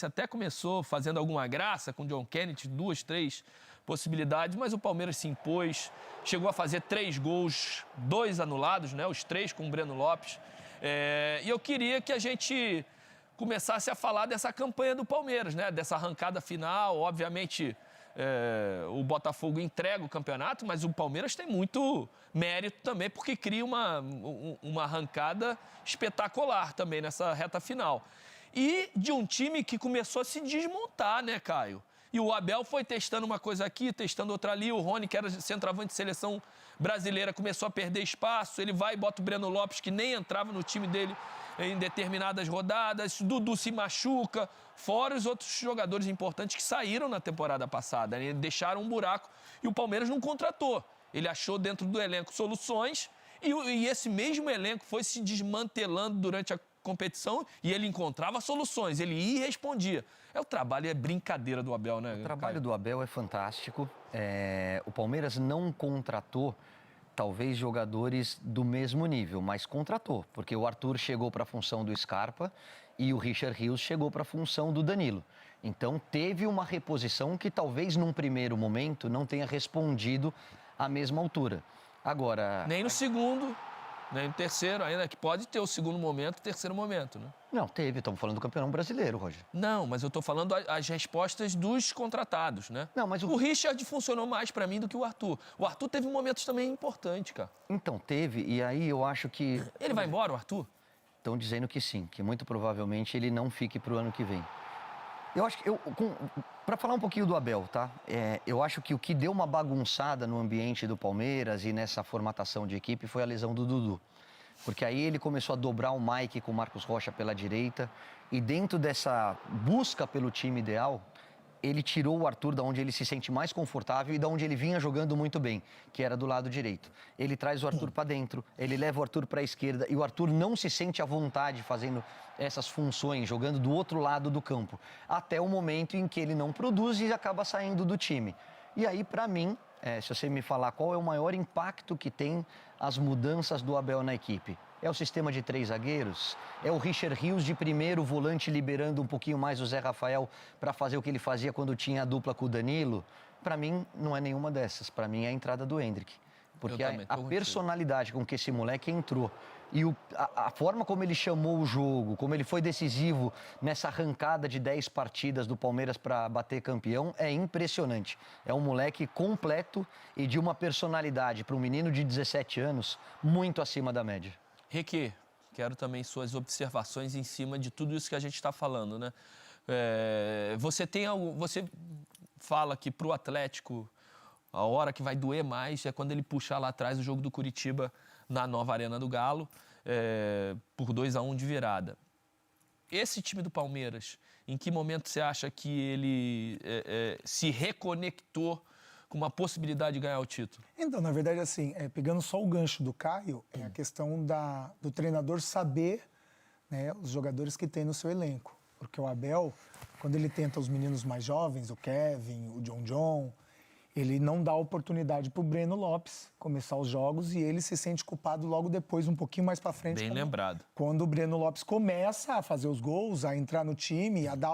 até começou fazendo alguma graça com o John Kennedy, 2, 3 possibilidades, mas o Palmeiras se impôs, chegou a fazer 3 gols, 2 anulados, né? Os 3 com o Breno Lopes. E eu queria que a gente começasse a falar dessa campanha do Palmeiras, né? Dessa arrancada final. Obviamente, o Botafogo entrega o campeonato, mas o Palmeiras tem muito mérito também, porque cria uma arrancada espetacular também nessa reta final. E de um time que começou a se desmontar, né, Caio? E o Abel foi testando uma coisa aqui, testando outra ali. O Rony, que era centroavante de seleção brasileira, começou a perder espaço. Ele vai e bota o Breno Lopes, que nem entrava no time dele em determinadas rodadas. Dudu se machuca, fora os outros jogadores importantes que saíram na temporada passada, né? Deixaram um buraco e o Palmeiras não contratou. Ele achou dentro do elenco soluções e esse mesmo elenco foi se desmantelando durante a competição e ele encontrava soluções, ele ia e respondia. O trabalho é brincadeira do Abel, né? O trabalho do Abel é fantástico. O Palmeiras não contratou, talvez, jogadores do mesmo nível, mas contratou, porque o Arthur chegou para a função do Scarpa e o Richard Rios chegou para a função do Danilo. Então, teve uma reposição que talvez, num primeiro momento, não tenha respondido à mesma altura. Agora... Nem no segundo... Nem no terceiro ainda, que pode ter o segundo momento e o terceiro momento, né? Não, teve. Estamos falando do campeão brasileiro, Roger. Não, mas eu estou falando as respostas dos contratados, né? Não, mas o Richard funcionou mais para mim do que o Arthur. O Arthur teve momentos também importantes, cara. Então, teve. E aí eu acho que... Ele vai embora, o Arthur? Estão dizendo que sim, que muito provavelmente ele não fique para o ano que vem. Eu acho que... Para falar um pouquinho do Abel, tá? Eu acho que o que deu uma bagunçada no ambiente do Palmeiras e nessa formatação de equipe foi a lesão do Dudu. Porque aí ele começou a dobrar o Mike com o Marcos Rocha pela direita e dentro dessa busca pelo time ideal, ele tirou o Arthur da onde ele se sente mais confortável e da onde ele vinha jogando muito bem, que era do lado direito. Ele traz o Arthur para dentro, ele leva o Arthur para a esquerda e o Arthur não se sente à vontade fazendo essas funções, jogando do outro lado do campo, até o momento em que ele não produz e acaba saindo do time. E aí, para mim, se você me falar qual é o maior impacto que tem as mudanças do Abel na equipe, é o sistema de 3 zagueiros? É o Richard Rios de primeiro volante liberando um pouquinho mais o Zé Rafael para fazer o que ele fazia quando tinha a dupla com o Danilo? Para mim, não é nenhuma dessas. Para mim, é a entrada do Endrick. Porque a personalidade com que esse moleque entrou e a forma como ele chamou o jogo, como ele foi decisivo nessa arrancada de 10 partidas do Palmeiras para bater campeão, é impressionante. É um moleque completo e de uma personalidade para um menino de 17 anos muito acima da média. Ricky, quero também suas observações em cima de tudo isso que a gente está falando, né? Você fala que para o Atlético a hora que vai doer mais é quando ele puxar lá atrás o jogo do Curitiba na nova Arena do Galo, por 2-1 de virada. Esse time do Palmeiras, em que momento você acha que ele se reconectou com uma possibilidade de ganhar o título? Então, na verdade, assim, pegando só o gancho do Caio, é a questão do treinador saber, né, os jogadores que tem no seu elenco. Porque o Abel, quando ele tenta os meninos mais jovens, o Kevin, o John, ele não dá oportunidade para o Breno Lopes começar os jogos e ele se sente culpado logo depois, um pouquinho mais para frente. Bem lembrado. Quando o Breno Lopes começa a fazer os gols, a entrar no time, a dar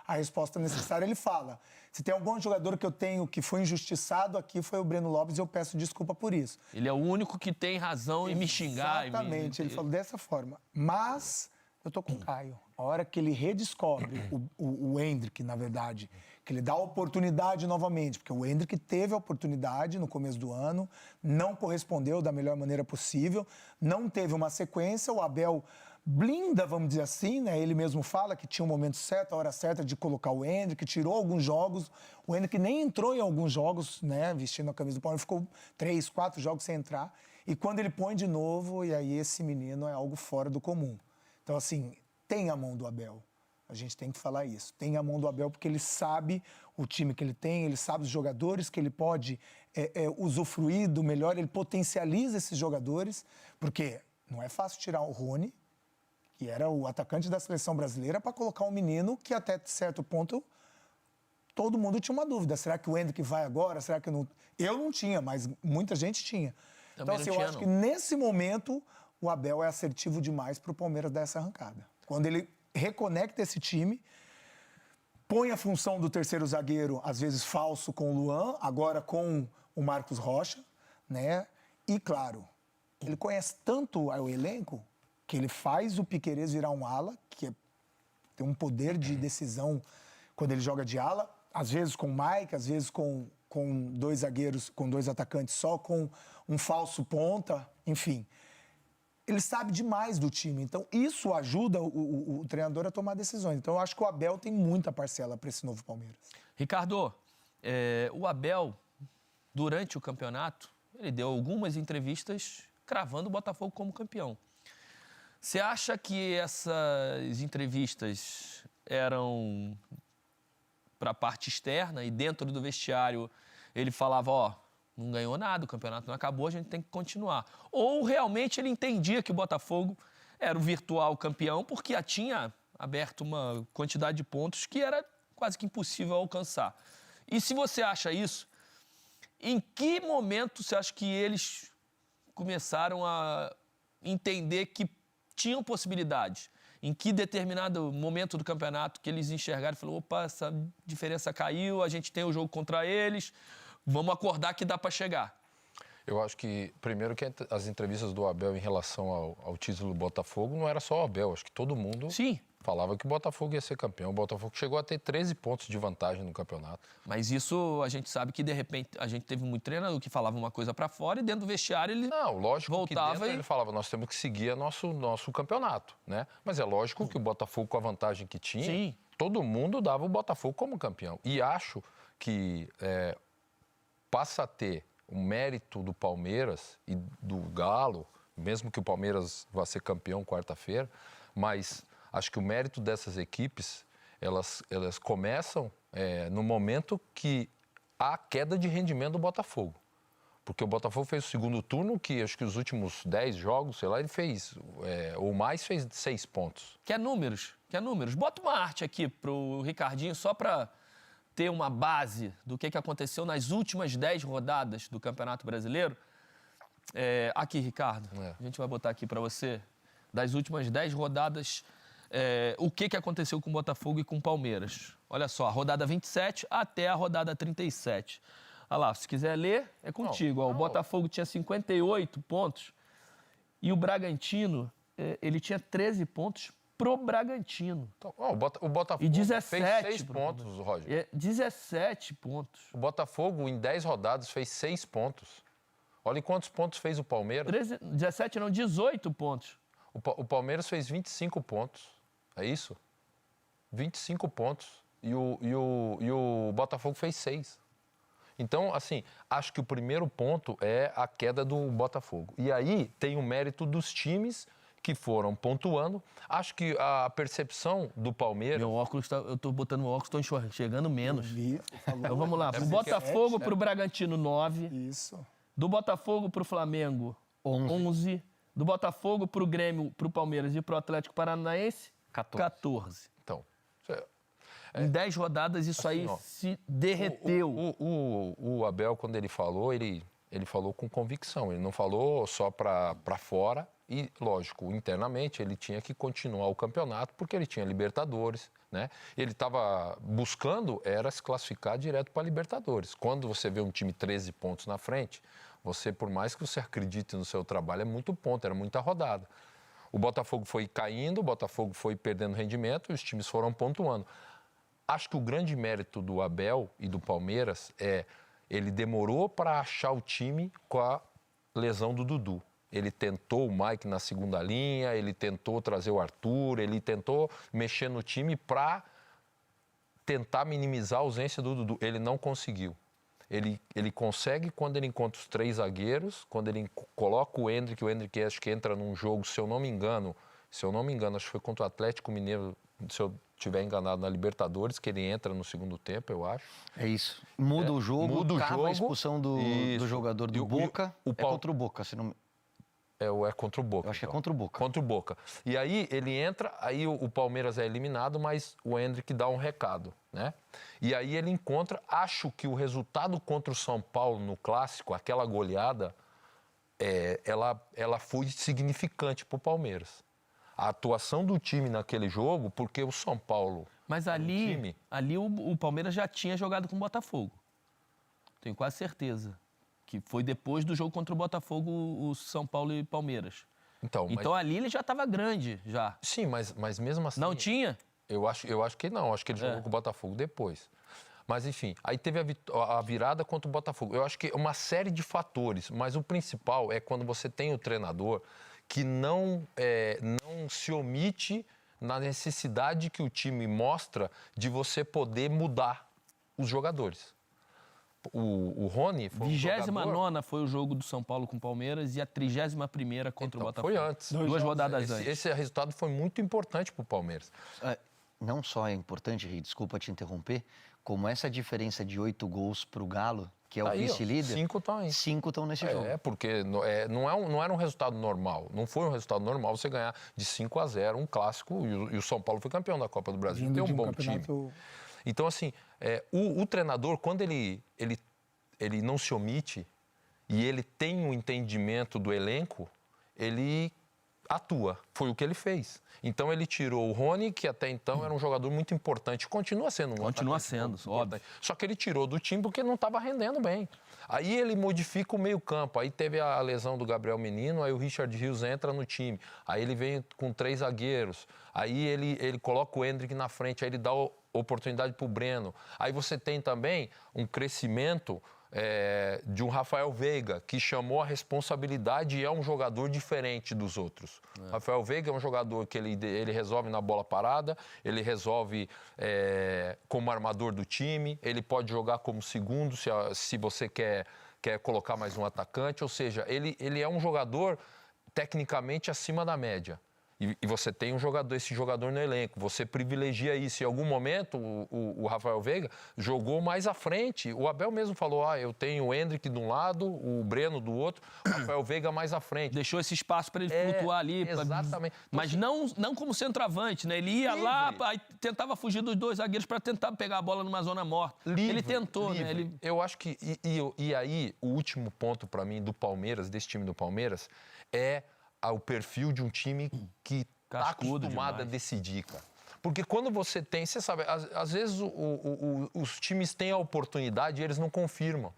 a resposta necessária, ele fala: se tem algum jogador que eu tenho que foi injustiçado aqui, foi o Breno Lopes e eu peço desculpa por isso. Ele é o único que tem razão em me xingar. Exatamente, ele falou dessa forma. Mas eu tô com o Caio. A hora que ele redescobre o Endrick, na verdade, que ele dá a oportunidade novamente, porque o Endrick teve a oportunidade no começo do ano, não correspondeu da melhor maneira possível, não teve uma sequência, o Abel blinda, vamos dizer assim, né? Ele mesmo fala que tinha o momento certo, a hora certa de colocar o Endrick, tirou alguns jogos, o Endrick nem entrou em alguns jogos, né, vestindo a camisa do Palmeiras, ficou 3, 4 jogos sem entrar, e quando ele põe de novo, e aí esse menino é algo fora do comum. Então, assim, tem a mão do Abel. A gente tem que falar isso. Tem a mão do Abel porque ele sabe o time que ele tem, ele sabe os jogadores que ele pode usufruir do melhor, ele potencializa esses jogadores, porque não é fácil tirar o Rony, que era o atacante da seleção brasileira, para colocar um menino que até certo ponto todo mundo tinha uma dúvida. Será que o Endrick vai agora? Será que não? Eu não tinha, mas muita gente tinha. Então, assim, eu acho que nesse momento o Abel é assertivo demais para o Palmeiras dar essa arrancada. Quando ele reconecta esse time, põe a função do terceiro zagueiro, às vezes falso, com o Luan, agora com o Marcos Rocha, né? E, claro, ele conhece tanto o elenco que ele faz o Piquerez virar um ala, tem um poder de decisão quando ele joga de ala, às vezes com o Mike, às vezes com 2 zagueiros, com 2 atacantes só, com um falso ponta, enfim. Ele sabe demais do time, então isso ajuda o treinador a tomar decisões. Então eu acho que o Abel tem muita parcela para esse novo Palmeiras. Ricardo, o Abel, durante o campeonato, ele deu algumas entrevistas cravando o Botafogo como campeão. Você acha que essas entrevistas eram para a parte externa e dentro do vestiário ele falava, não ganhou nada, o campeonato não acabou, a gente tem que continuar? Ou realmente ele entendia que o Botafogo era o virtual campeão porque já tinha aberto uma quantidade de pontos que era quase que impossível alcançar? E se você acha isso, em que momento você acha que eles começaram a entender que tinham possibilidades? Em que determinado momento do campeonato que eles enxergaram e falaram, opa, essa diferença caiu, a gente tem o jogo contra eles, vamos acordar que dá para chegar? Eu acho que, primeiro, que as entrevistas do Abel em relação ao título do Botafogo não era só o Abel, acho que todo mundo falava que o Botafogo ia ser campeão. O Botafogo chegou a ter 13 pontos de vantagem no campeonato. Mas isso a gente sabe que, de repente, a gente teve muito treinador que falava uma coisa para fora e dentro do vestiário ele lógico que dentro ele falava, nós temos que seguir nosso campeonato, né? Mas é lógico que o Botafogo, com a vantagem que tinha, todo mundo dava o Botafogo como campeão. E acho que passa a ter o mérito do Palmeiras e do Galo, mesmo que o Palmeiras vá ser campeão quarta-feira, mas acho que o mérito dessas equipes, elas começam no momento que há queda de rendimento do Botafogo. Porque o Botafogo fez o segundo turno, que acho que os últimos 10 jogos, sei lá, ele fez, ou mais, fez 6 pontos. Quer números? Bota uma arte aqui pro Ricardinho, só para ter uma base do que aconteceu nas últimas 10 rodadas do Campeonato Brasileiro. Aqui, Ricardo, a gente vai botar aqui para você, das últimas 10 rodadas, o que aconteceu com o Botafogo e com o Palmeiras. Olha só, a rodada 27 até a rodada 37. Olha lá, se quiser ler, é contigo. O Botafogo tinha 58 pontos e o Bragantino, ele tinha 13 pontos pro Bragantino. Então, o Botafogo e 17 fez 6 pontos, Roger. 17 pontos. O Botafogo, em 10 rodadas, fez 6 pontos. Olha quantos pontos fez o Palmeiras. 18 pontos. O Palmeiras fez 25 pontos. É isso? 25 pontos. E o Botafogo fez 6. Então, assim, acho que o primeiro ponto é a queda do Botafogo. E aí tem o mérito dos times que foram pontuando. Acho que a percepção do Palmeiras... Meu óculos, eu tô botando meu óculos, estou enxergando menos. Falou. Então vamos lá. Do Botafogo pro Bragantino, 9. Isso. Do Botafogo pro Flamengo, 11. Do Botafogo pro Grêmio, pro Palmeiras e pro Atlético Paranaense, 14. Então, em 10 rodadas, isso assim, aí se derreteu. O Abel, quando ele falou com convicção. Ele não falou só para fora. E, lógico, internamente ele tinha que continuar o campeonato porque ele tinha Libertadores, né? Ele estava buscando era se classificar direto para a Libertadores. Quando você vê um time 13 pontos na frente, você, por mais que você acredite no seu trabalho, é muito ponto, era muita rodada. O Botafogo foi caindo, o Botafogo foi perdendo rendimento e os times foram pontuando. Acho que o grande mérito do Abel e do Palmeiras ele demorou para achar o time com a lesão do Dudu. Ele tentou o Mike na segunda linha, ele tentou trazer o Arthur, ele tentou mexer no time para tentar minimizar a ausência do Dudu. Ele não conseguiu. Ele consegue quando ele encontra os 3 zagueiros, quando ele coloca o Endrick acho que entra num jogo, se eu não me engano, acho que foi contra o Atlético Mineiro, se eu estiver enganado, na Libertadores, que ele entra no segundo tempo, eu acho. É isso. Muda o jogo, cava a expulsão do jogador do Boca. Contra o Boca, se não... É contra o Boca. Eu acho que é contra o Boca. Contra o Boca. E aí ele entra, aí o Palmeiras é eliminado, mas o Endrick dá um recado, né? E aí ele encontra, acho que o resultado contra o São Paulo no Clássico, aquela goleada, ela foi significante para o Palmeiras. A atuação do time naquele jogo, porque o São Paulo Mas Era um time. ali o Palmeiras já tinha jogado com o Botafogo. Tenho quase certeza. Que foi depois do jogo contra o Botafogo, o São Paulo e Palmeiras. Então, Então ali ele já estava grande, já. sim, mas mesmo assim... Não tinha? Eu acho que não. Acho que ele jogou com o Botafogo depois. Mas, enfim, aí teve a virada contra o Botafogo. Eu acho que é uma série de fatores, mas o principal é quando você tem o treinador que não se omite na necessidade que o time mostra de você poder mudar os jogadores. O Rony foi um jogador... 29ª foi o jogo do São Paulo com o Palmeiras e a 31ª contra o Botafogo. Foi antes. Duas rodadas antes. Esse resultado foi muito importante para o Palmeiras. Não só é importante, Rei, desculpa te interromper, como essa diferença de 8 gols para o Galo, que é o Aí, ó, vice-líder, 5 estão aí. 5 estão nesse jogo. Porque não era um resultado normal. Não foi um resultado normal você ganhar de 5-0 um clássico e o São Paulo foi campeão da Copa do Brasil. Vindo Tem de um um bom time. campeonato... Então, assim, o treinador, quando ele não se omite e ele tem um entendimento do elenco, ele atua. Foi o que ele fez. Então, ele tirou o Rony, que até então era um jogador muito importante. Continua sendo um Continua atacante sendo, muito óbvio. importante. Só que ele tirou do time porque não estava rendendo bem. Aí ele modifica o meio-campo. Aí teve a lesão do Gabriel Menino, aí o Richard Rios entra no time. Aí ele vem com 3 zagueiros. Aí ele coloca o Endrick na frente, aí ele dá oportunidade para o Breno. Aí você tem também um crescimento de um Rafael Veiga, que chamou a responsabilidade e é um jogador diferente dos outros. Rafael Veiga é um jogador que ele resolve na bola parada, ele resolve como armador do time, ele pode jogar como segundo se você quer colocar mais um atacante, ou seja, ele é um jogador tecnicamente acima da média. E você tem esse jogador no elenco, você privilegia isso. Em algum momento, o Rafael Veiga jogou mais à frente. O Abel mesmo falou, eu tenho o Endrick de um lado, o Breno do outro, o Rafael Veiga mais à frente. Deixou esse espaço para ele flutuar ali. Exatamente. Mas não como centroavante, né? Ele ia lá, aí tentava fugir dos 2 zagueiros para tentar pegar a bola numa zona morta. Ele tentou, né? Eu acho que... E aí, o último ponto para mim do Palmeiras, desse time do Palmeiras, é o perfil de um time que está acostumado a decidir, cara. Porque quando você tem... Você sabe, às vezes os times têm a oportunidade e eles não confirmam.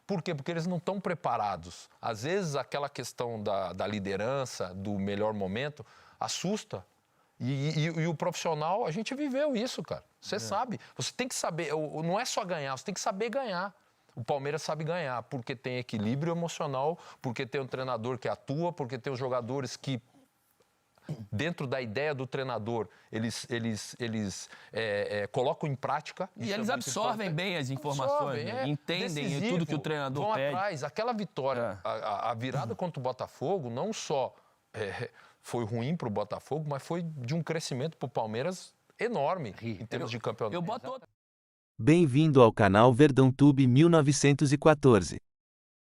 Por quê? Porque eles não estão preparados. Às vezes aquela questão da liderança, do melhor momento, assusta. E o profissional, a gente viveu isso, cara. Você sabe. Você tem que saber... Não é só ganhar, você tem que saber ganhar. O Palmeiras sabe ganhar, porque tem equilíbrio emocional, porque tem um treinador que atua, porque tem os jogadores que, dentro da ideia do treinador, eles colocam em prática. E eles absorvem bem as informações, entendem tudo que o treinador vão pede. Atrás. Aquela vitória, a virada contra o Botafogo, não só foi ruim para o Botafogo, mas foi de um crescimento para o Palmeiras enorme em termos de campeonato. Eu boto outra. Bem-vindo ao canal Verdão Tube 1914.